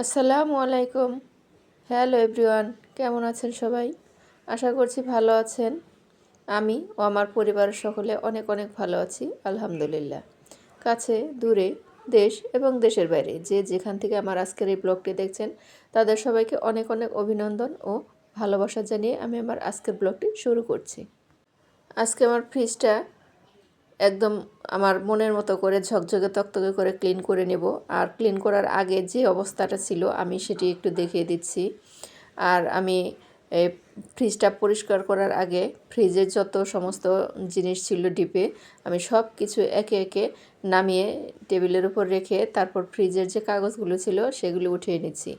আসসালামু আলাইকুম। Hello everyone, কেমন আছেন সবাই? আশা করছি ভালো আছেন। আমি ও আমার পরিবারের সকলে অনেক অনেক ভালো আছি, আলহামদুলিল্লাহ। কাছে দূরে, দেশ এবং দেশের বাইরে যে যেখান থেকে আমার আজকের এই ব্লগটি দেখছেন, তাদের সবাইকে অনেক অনেক অভিনন্দন ও ভালোবাসা জানিয়ে আমি আমার আজকের ব্লগটি শুরু করছি। আজকে আমার ফ্রিজটা একদম আমার মনের মতো করে ঝকঝকে তকতকে করে ক্লিন করে নেব। আর ক্লিন করার আগে যে অবস্থাটা ছিল আমি সেটি একটু দেখিয়ে দিচ্ছি। আর আমি এই ফ্রিজটা পরিষ্কার করার আগে ফ্রিজের যত সমস্ত জিনিস ছিল ডিপে আমি সব কিছু একে একে নামিয়ে টেবিলের উপর রেখে তারপর ফ্রিজের যে কাগজগুলো ছিল সেগুলো উঠিয়ে নিচ্ছি।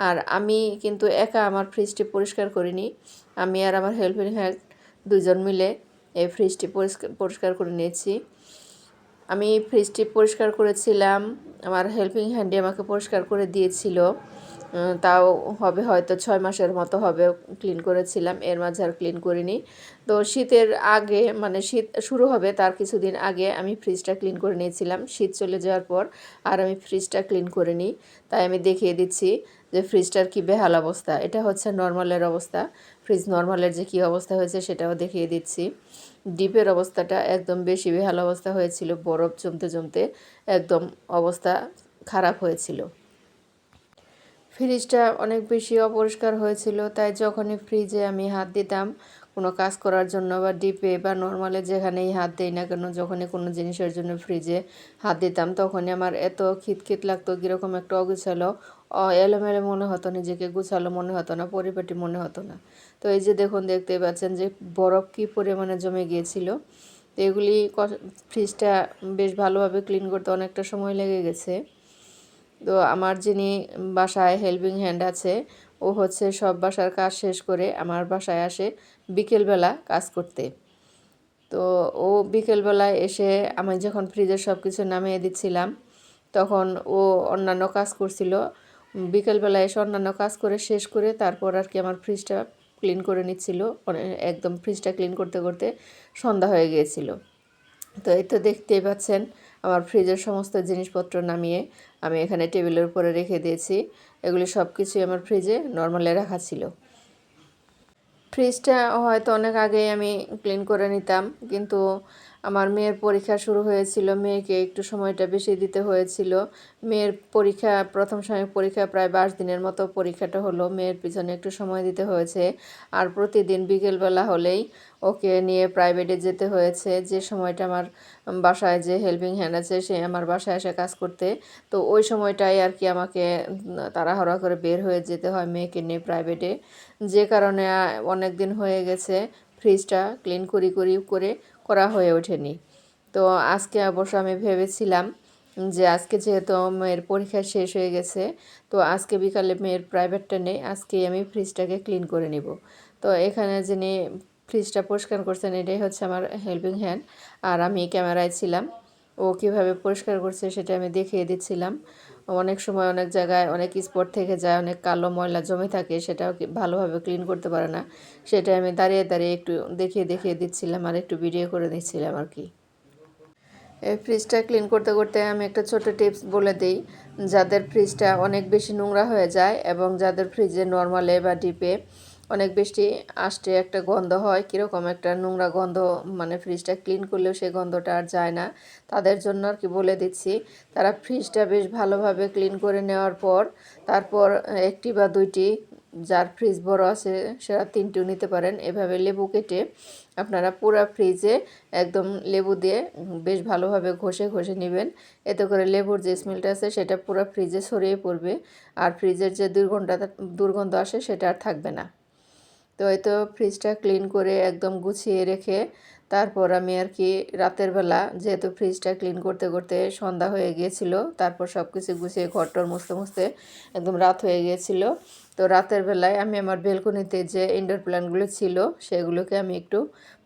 আর আমি কিন্তু একা আমার ফ্রিজটি পরিষ্কার করিনি, আমি আর আমার হেল্পিং হ্যান্ড দুজন মিলে এই ফ্রিজটি পরিষ্কার করে নিয়েছি। আমি ফ্রিজটি পরিষ্কার করেছিলাম, আমার হেল্পিং হ্যান্ডে আমাকে পরিষ্কার করে দিয়েছিল। তাও হবে হয়তো 6 মাসের মতো হবে ক্লিন করেছিলাম, এর মাঝে আর ক্লিন করিনি। তো শীতের আগে মানে শীত শুরু হবে তার কিছুদিন আগে আমি ফ্রিজটা ক্লিন করে নিয়েছিলাম। শীত চলে যাওয়ার পর আর আমি ফ্রিজটা ক্লিন করিনি। তাই আমি দেখিয়ে দিচ্ছি যে ফ্রিজটার কী বেহাল অবস্থা। এটা হচ্ছে নর্মালের অবস্থা, ফ্রিজ নর্মালের যে কী অবস্থা হয়েছে সেটাও দেখিয়ে দিচ্ছি। ডিপের অবস্থাটা একদম বেশি বেহাল অবস্থা হয়েছিল, বরফ জমতে জমতে একদম অবস্থা খারাপ হয়েছিল। ফ্রিজটা অনেক বেশি অপরিষ্কার হয়েছিল, তাই যখনই ফ্রিজে আমি হাত দিতাম কোনো কাজ করার জন্য বা ডিপে বা নর্মালে যেখানেই হাত দিই না কেন, যখনই কোনো জিনিসের জন্য ফ্রিজে হাত দিতাম তখনই আমার এত খিটখিট লাগতো, কীরকম একটা অগুছালো এলোমেলো মনে হতো, নিজেকে গুছালো মনে হতো না, পরিপাটি মনে হতো না। তো এই যে দেখুন, দেখতেই পাচ্ছেন যে বরফ কী পরিমাণে জমে গিয়েছিল। তো এগুলি ফ্রিজটা বেশ ভালোভাবে ক্লিন করতে অনেকটা সময় লেগে গেছে। তো আমার যিনি বাসায় হেল্পিং হ্যান্ড আছে, ও হচ্ছে সব বাসার কাজ শেষ করে আমার বাসায় আসে বিকেলবেলা কাজ করতে। তো ও বিকেলবেলায় এসে আমি যখন ফ্রিজের সব কিছু নামিয়ে দিচ্ছিলাম তখন ও অন্যান্য কাজ করছিল। বিকেলবেলায় এসে অন্যান্য কাজ করে শেষ করে তারপর আর কি আমার ফ্রিজটা ক্লিন করে নিচ্ছিল। একদম ফ্রিজটা ক্লিন করতে করতে সন্ধ্যা হয়ে গিয়েছিল। তো এই তো দেখতেই পাচ্ছেন আমার ফ্রিজের সমস্ত জিনিসপত্র নামিয়ে আমি এখানে টেবিলের উপরে রেখে দিয়েছি। এগুলি সব কিছুই আমার ফ্রিজে নর্মালে রাখা ছিল। ফ্রিজটা হয়তো অনেক আগেই আমি ক্লিন করে নিতাম, কিন্তু আমার মেয়ের পরীক্ষা শুরু হয়েছিল, মেয়েকে একটু সময়টা বেশি দিতে হয়েছিল। মেয়ের পরীক্ষা প্রথম সময় পরীক্ষা প্রায় 22 দিনের মতো পরীক্ষাটা হলো, মেয়ের পিছনে একটু সময় দিতে হয়েছে। আর প্রতিদিন বিকেলবেলা হলেই ওকে নিয়ে প্রাইভেটে যেতে হয়েছে, যে সময়টা আমার বাসায় যে হেল্পিং হ্যান্ড আছে সে আমার বাসায় এসে কাজ করতে। তো ওই সময়টাই আর কি আমাকে তাড়াহুড়া করে বের হয়ে যেতে হয় মেয়েকে নিয়ে প্রাইভেটে, যে কারণে অনেক দিন হয়ে গেছে ফ্রিজটা ক্লিন করে করা হয়ে ওঠেনি। তো আজকে অবশ্য আমি ভেবেছিলাম যে আজকে যেহেতু মেয়ের পরীক্ষা শেষ হয়ে গেছে, তো আজকে বিকালে মেয়ের প্রাইভেটটা নেই, আজকেই আমি ফ্রিজটাকে ক্লিন করে নিব। তো এখানে যিনি ফ্রিজটা পরিষ্কার করছেন এটাই হচ্ছে আমার হেল্পিং হ্যান্ড, আর আমি ক্যামেরায় ছিলাম। ও কীভাবে পরিষ্কার করছে সেটা আমি দেখিয়ে দিচ্ছিলাম। অনেক সময় অনেক জায়গায় অনেক স্পট থেকে যায়, অনেক কালো ময়লা জমে থাকে, সেটাও ভালোভাবে ক্লিন করতে পারে না, সেটা আমি দাঁড়িয়ে দাঁড়িয়ে একটু দেখিয়ে দিচ্ছিলাম আর একটু ভিডিও করে দিচ্ছিলাম আর কি। এই ফ্রিজটা ক্লিন করতে করতে আমি একটা ছোট টিপস বলে দিই, যাদের ফ্রিজটা অনেক বেশি নোংরা হয়ে যায় এবং যাদের ফ্রিজে নর্মালে বা ডিপে অনেক বেশি আষ্টে একটা গন্ধ হয়, কীরকম একটা নোংরা গন্ধ, মানে ফ্রিজটা ক্লিন করলেও সেই গন্ধটা আর যায় না, তাদের জন্য আর কি বলে দিচ্ছি। তারা ফ্রিজটা বেশ ভালোভাবে ক্লিন করে নেওয়ার পর তারপর একটি বা দুইটি, যার ফ্রিজ বড় আছে সেরা 3টিও নিতে পারেন, এভাবে লেবু কেটে আপনারা পুরো ফ্রিজে একদম লেবু দিয়ে বেশ ভালোভাবে ঘষে ঘষে নেবেন। এতে করে লেবুর যে স্মেলটা আছে সেটা পুরো ফ্রিজে ছড়িয়ে পড়বে, আর ফ্রিজের যে দুর্গন্ধ আসে সেটা আর থাকবে না। তো এই তো ফ্রিজটা ক্লিন করে একদম গুছিয়ে রেখে তারপর আমি আর কি রাতের বেলা, যেহেতু ফ্রিজটা ক্লিন করতে করতে সন্ধ্যা হয়ে গিয়েছিল, তারপর সব কিছু গুছিয়ে ঘরটর মুছতে মুছতে একদম রাত হয়ে গিয়েছিল। তো রাতের বেলায় আমি আমার বেলকনিতে যে ইনডোর প্ল্যান্টগুলো ছিল সেগুলোকে আমি একটু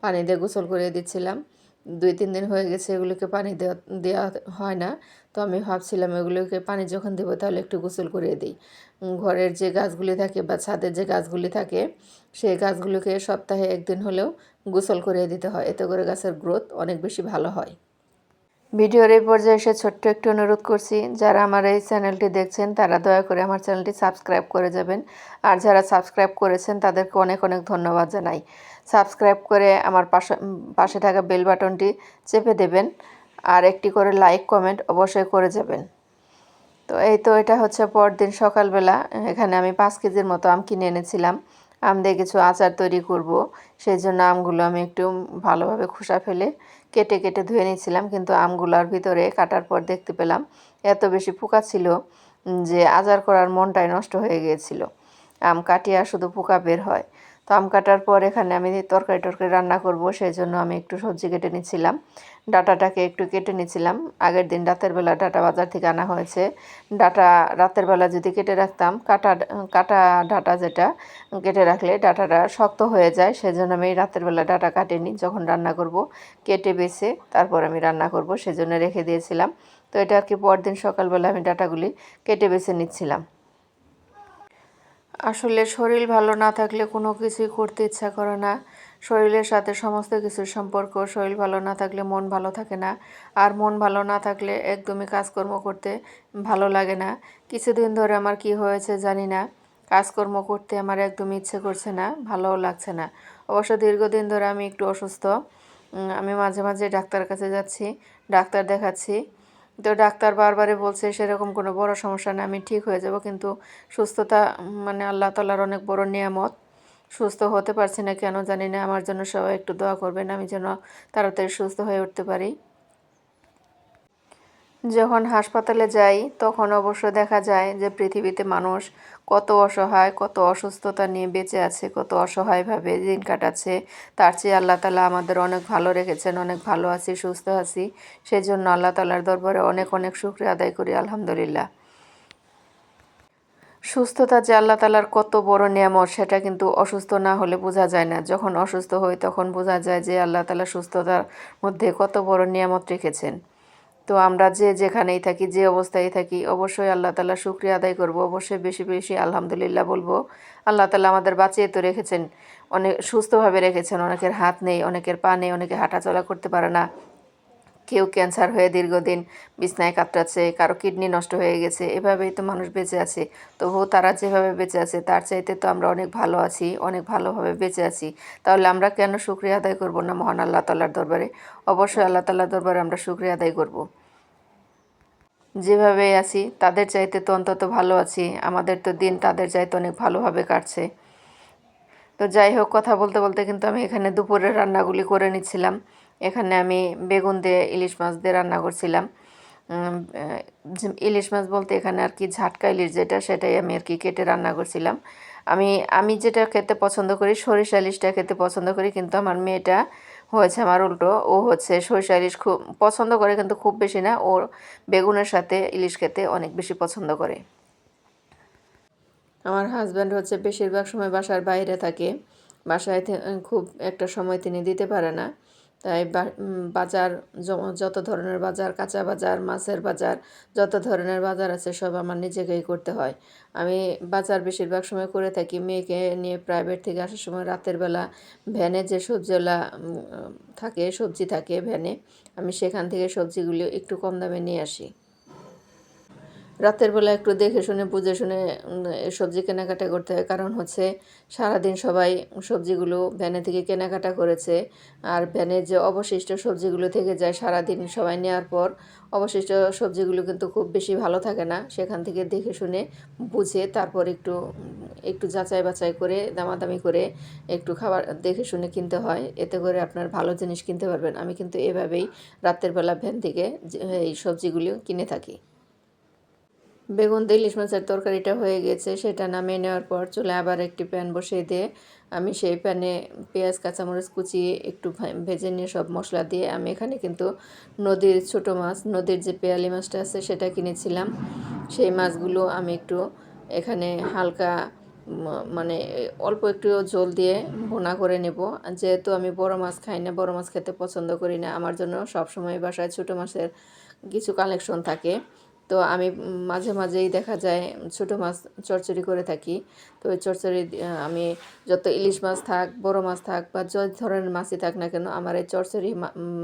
পানি দিয়ে গোসল করে দিচ্ছিলাম। 2-3 দিন হয়ে গেছে এগুলোকে পানি দেওয়া হয় না, তো আমি ভাবছিলাম এগুলোকে পানি যখন দেবো তাহলে একটু গোসল করে দিই। ঘরের যে গাছগুলি থাকে বা ছাদের যে গাছগুলি থাকে সেই গাছগুলোকে সপ্তাহে 1 দিন হলেও গোসল করে দিতে হয়, এতে করে গাছের গ্রোথ অনেক বেশি ভালো হয়। ভিডিওর এই পর্যায়ে এসে ছোট্ট একটু অনুরোধ করছি, যারা আমার এই চ্যানেলটি দেখছেন তারা দয়া করে আমার চ্যানেলটি সাবস্ক্রাইব করে যাবেন। আর যারা সাবস্ক্রাইব করেছেন তাদেরকে অনেক অনেক ধন্যবাদ জানাই। সাবস্ক্রাইব করে আমার পাশে থাকা বেল বাটনটি চেপে দেবেন, আর একটি করে লাইক কমেন্ট অবশ্যই করে যাবেন। তো এটা হচ্ছে পরদিন সকালবেলা। এখানে আমি 5 কেজির মতো আম কিনে এনেছিলাম। আম দিয়ে কিছু আচার তৈরি করব, সেই জন্য আমগুলো আমি একটু ভালোভাবে খোসা ফেলে কেটে কেটে ধুয়ে নিয়েছিলাম। কিন্তু আমগুলোর ভিতরে কাটার পর দেখতে পেলাম এত বেশি পোকা ছিল যে আচার করার মনটাই নষ্ট হয়ে গিয়েছিল। আম কাটিয়া শুধু পোকা বের হয়। তো আম কাটার পর এখানে আমি তরকারি রান্না করব, সেই জন্য আমি একটু সবজি কেটে নিচ্ছিলাম। ডাঁটাটাকে একটু কেটে নিচ্ছিলাম। আগের দিন রাতের বেলা ডাঁটা বাজার থেকে আনা হয়েছে। ডাঁটা রাতের বেলা যদি কেটে রাখতাম, কাটা কাটা ডাঁটা যেটা কেটে রাখলে ডাঁটাটা শক্ত হয়ে যায়, সেজন্য আমি রাতের বেলা ডাঁটা কাটিনি, যখন রান্না করব কেটে বেছে তারপর আমি রান্না করব সেজন্য রেখে দিয়েছিলাম। তো এটা আর কি পরদিন সকালবেলা আমি ডাঁটাগুলি কেটে বেছে নিচ্ছিলাম। আসলে শরীর ভালো না থাকলে কোনো কিছুই করতে ইচ্ছা করে না। শরীরের সাথে সমস্ত কিছুর সম্পর্ক। শরীর ভালো না থাকলে মন ভালো থাকে না, আর মন ভালো না থাকলে একদমই কাজকর্ম করতে ভালো লাগে না। কিছুদিন ধরে আমার কি হয়েছে জানি না, কাজকর্ম করতে আমার একদমই ইচ্ছে করছে না, ভালোও লাগছে না। অবশ্য দীর্ঘদিন ধরে আমি একটু অসুস্থ। আমি মাঝে মাঝে ডাক্তারের কাছে যাচ্ছি, ডাক্তার দেখাচ্ছি। তো ডাক্তার বারবারই বলছে সেরকম কোনো বড় সমস্যা না, আমি ঠিক হয়ে যাব। কিন্তু সুস্থতা মানে আল্লাহ তাআলার অনেক বড় নিয়ামত। সুস্থ হতে পারছি না কেন জানি না। আমার জন্য সবাই একটু দোয়া করবেন, আমি যেন তাড়াতাড়ি সুস্থ হয়ে উঠতে পারি। যখন হাসপাতালে যাই তখন অবশ্য দেখা যায় যে পৃথিবীতে মানুষ কত অসহায়, কত অসুস্থতা নিয়ে বেঁচে আছে, কত অসহায়ভাবে দিন কাটাচ্ছে। তার চেয়ে আল্লাহ তাআলা আমাদের অনেক ভালো রেখেছেন, অনেক ভালো আছি, সুস্থ আছি। সেই জন্য আল্লাহ তাআলার দরবারে অনেক অনেক শুকরিয়া আদায় করি, আলহামদুলিল্লাহ। সুস্থতা যে আল্লাহ তাআলার কত বড় নিয়ামত, সেটা কিন্তু অসুস্থ না হলে বোঝা যায় না। যখন অসুস্থ হই তখন বোঝা যায় যে আল্লাহ তাআলা সুস্থতার মধ্যে কত বড় নিয়ামত রেখেছেন। তো আমরা যে যেখানেই থাকি, যে অবস্থায় থাকি, অবশ্যই আল্লাহ তাআলার শুকরিয়া আদায় করব, অবশ্যই বেশি বেশি আলহামদুলিল্লাহ বলবো। আল্লাহ তাআলা আমাদের বাঁচিয়ে তো রেখেছেন, অনেক সুস্থভাবে রেখেছেন। অনেকের হাত নেই, অনেকের পা নেই, অনেকে হাঁটাচলা করতে পারে না, কেউ ক্যান্সার হয়ে দীর্ঘদিন বিছনায় কাতরাচ্ছে, কারো কিডনি নষ্ট হয়ে গেছে। এভাবেই তো মানুষ বেঁচে আছে। তবুও তারা যেভাবে বেঁচে আছে তার চাইতে তো আমরা অনেক ভালো আছি, অনেক ভালোভাবে বেঁচে আছি। তাহলে আমরা কেন শুকরিয়া আদায় করব না মহান আল্লাহ তাআলার দরবারে? অবশ্যই আল্লাহ তাআলার দরবারে আমরা শুকরিয়া আদায় করব। যেভাবে আছি তাদের চাইতে তো অন্তত ভালো আছি। আমাদের তো দিন তাদের চাইতে অনেক ভালোভাবে কাটছে। তো যাই হোক, কথা বলতে বলতে কিন্তু আমি এখানে দুপুরের রান্নাগুলি করে নিচ্ছিলাম। এখানে আমি বেগুন দিয়ে ইলিশ মাছ দিয়ে রান্না করছিলাম। ইলিশ মাছ বলতে এখানে আর কি ঝাটকা ইলিশ যেটা, সেটাই আমি আর কি কেটে রান্না করছিলাম। আমি আমি যেটা খেতে পছন্দ করি, সরিষা ইলিশটা খেতে পছন্দ করি, কিন্তু আমার মেয়েটা হয়েছে আমার উল্টো। ও হচ্ছে সরিষা ইলিশ খুব পছন্দ করে, কিন্তু খুব বেশি না। ও বেগুনের সাথে ইলিশ খেতে অনেক বেশি পছন্দ করে। আমার হাজব্যান্ড হচ্ছে বেশিরভাগ সময় বাসার বাইরে থাকে। বাসায় খুব একটা সময় তিনি দিতে পারে না। তাই বাজার, যত ধরনের বাজার, কাঁচা বাজার, মাছের বাজার, যত ধরনের বাজার আছে সব আমার নিজেকেই করতে হয়। আমি বাজার বেশিরভাগ সময় করে থাকি। মেয়েকে নিয়ে প্রাইভেট থেকে আসার সময় রাতের বেলা ভ্যানে যে সবজিওয়ালা থাকে, সবজি থাকে ভ্যানে, আমি সেখান থেকে সবজিগুলি একটু কম দামে নিয়ে আসি। রাতের বেলা একটু দেখে শুনে বুঝে শুনে সবজি কেনাকাটা করতে হয়, কারণ হচ্ছে সারাদিন সবাই সবজিগুলো ভ্যানে থেকে কেনাকাটা করেছে। আর ভ্যানের যে অবশিষ্ট সবজিগুলো থেকে যায় সারাদিন সবাই নেওয়ার পর, অবশিষ্ট সবজিগুলো কিন্তু খুব বেশি ভালো থাকে না। সেখান থেকে দেখে শুনে বুঝে তারপর একটু একটু যাচাই বাছাই করে দামাদামি করে একটু খাবার দেখে শুনে কিনতে হয়। এতে করে আপনার ভালো জিনিস কিনতে পারবেন। আমি কিন্তু এভাবেই রাতের বেলা ভ্যান থেকে এই সবজিগুলো কিনে থাকি। বেগুন দিয়ে ইলিশ মাছের তরকারিটা হয়ে গেছে, সেটা নামিয়ে নেওয়ার পর চুলায় আবার একটি প্যান বসিয়ে দিয়ে আমি সেই প্যানে পেঁয়াজ কাঁচামরিচ কুচিয়ে একটু ভেজে নিয়ে সব মশলা দিয়ে, আমি এখানে কিন্তু নদীর ছোটো মাছ, নদীর যে পেয়ালি মাছটা আছে সেটা কিনেছিলাম। সেই মাছগুলো আমি একটু এখানে হালকা মানে অল্প একটু ঝোল দিয়ে ভুনা করে নেব। যেহেতু আমি বড় মাছ খাই না, বড় মাছ খেতে পছন্দ করি না, আমার জন্য সবসময় বাসায় ছোটো মাছের কিছু কালেকশন থাকে। তো আমি মাঝে মাঝেই দেখা যায় ছোটো মাছ চচ্চড়ি করে থাকি। তো ওই চচ্চড়ি আমি যত ইলিশ মাছ থাক, বড় মাছ থাক বা যত ধরনের মাছই থাক না কেন, আমার এই চচ্চড়ি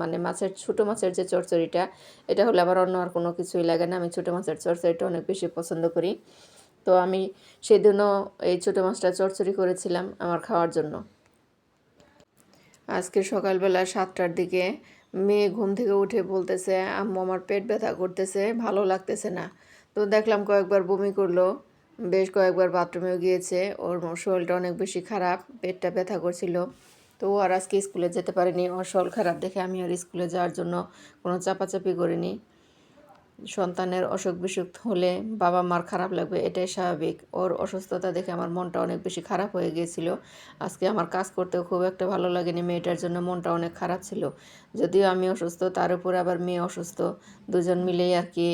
মানে মাছের ছোটো মাছের যে চচ্চড়িটা, এটা হলে আবার অন্য আর কোনো কিছুই লাগে না। আমি ছোটো মাছের চচ্চড়িটা অনেক বেশি পছন্দ করি। তো আমি সেদিনও এই ছোটো মাছটা চচ্চড়ি করেছিলাম আমার খাওয়ার জন্য। আজকে সকালবেলা 7টার দিকে মেয়ে ঘুম থেকে উঠে বলতেছে, আম্মু আমার পেট ব্যথা করতেছে, ভালো লাগতেছে না। তো দেখলাম কয়েকবার বমি করলো, বেশ কয়েকবার বাথরুমেও গিয়েছে, ওর শরীরটা অনেক বেশি খারাপ, পেটটা ব্যথা করছিল। তো ও আর আজকে স্কুলে যেতে পারেনি। ওর শরীর খারাপ দেখে আমি আর স্কুলে যাওয়ার জন্য কোনো চাপাচাপি করিনি। সন্তানের অসুখ বিসুখ হলে বাবা মার খারাপ লাগবে, এটাই স্বাভাবিক। ওর অসুস্থতা দেখে আমার মনটা অনেক বেশি খারাপ হয়ে গিয়েছিল। আজকে আমার কাজ করতেও খুব একটা ভালো লাগেনি, মেয়েটার জন্য মনটা অনেক খারাপ ছিল। যদিও আমি অসুস্থ, তার উপরে আবার মেয়ে অসুস্থ, দুজন মিলেই আর কি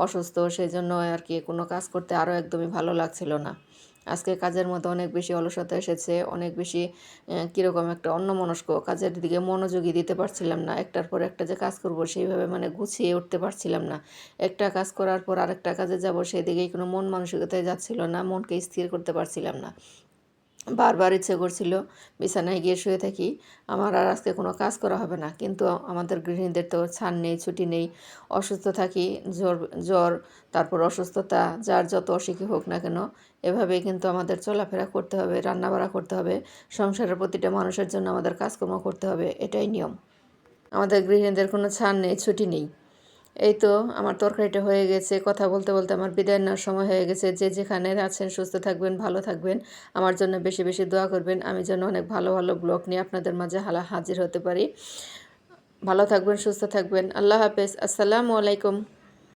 অসুস্থ, সেই জন্য আর কি কোনো কাজ করতে আরও একদমই ভালো লাগছিল না। আজকে কাজের মধ্যে অনেক বেশি অলসতা এসেছে, অনেক বেশি কীরকম একটা অন্যমনস্ক, কাজের দিকে মনোযোগী দিতে পারছিলাম না। একটার পর একটা যে কাজ করব সেইভাবে মানে গুছিয়ে উঠতে পারছিলাম না। একটা কাজ করার পর আরেকটা কাজে যাব, সেদিকেই কোনো মন মানসিকতায় যাচ্ছিল না, মনকে স্থির করতে পারছিলাম না। বারবার ইচ্ছে করছিল বিছানায় গিয়ে শুয়ে থাকি, আমার আর আজকে কোনো কাজ করা হবে না। কিন্তু আমাদের গৃহিণীদের তো ছাড় নেই, ছুটি নেই। অসুস্থ থাকি, জ্বর জ্বর তারপর অসুস্থতা, যার যত অসুখই হোক না কেন, এভাবেই কিন্তু আমাদের চলাফেরা করতে হবে, রান্নাবাড়া করতে হবে, সংসারের প্রতিটা মানুষের জন্য আমাদের কাজকর্ম করতে হবে, এটাই নিয়ম। আমাদের গৃহিণীদের কোনো ছাড় নেই, ছুটি নেই। এই তো আমার তরকারিটা হয়ে গেছে। কথা বলতে বলতে আমার বিদায় নেওয়ার সময় হয়ে গেছে। যে যেখানে আছেন সুস্থ থাকবেন, ভালো থাকবেন। আমার জন্য বেশি বেশি দোয়া করবেন, আমি যেন অনেক ভালো ভালো ব্লগ নিয়ে আপনাদের মাঝে হাজির হতে পারি। ভালো থাকবেন, সুস্থ থাকবেন। আল্লাহ হাফেজ। আসসালামু আলাইকুম।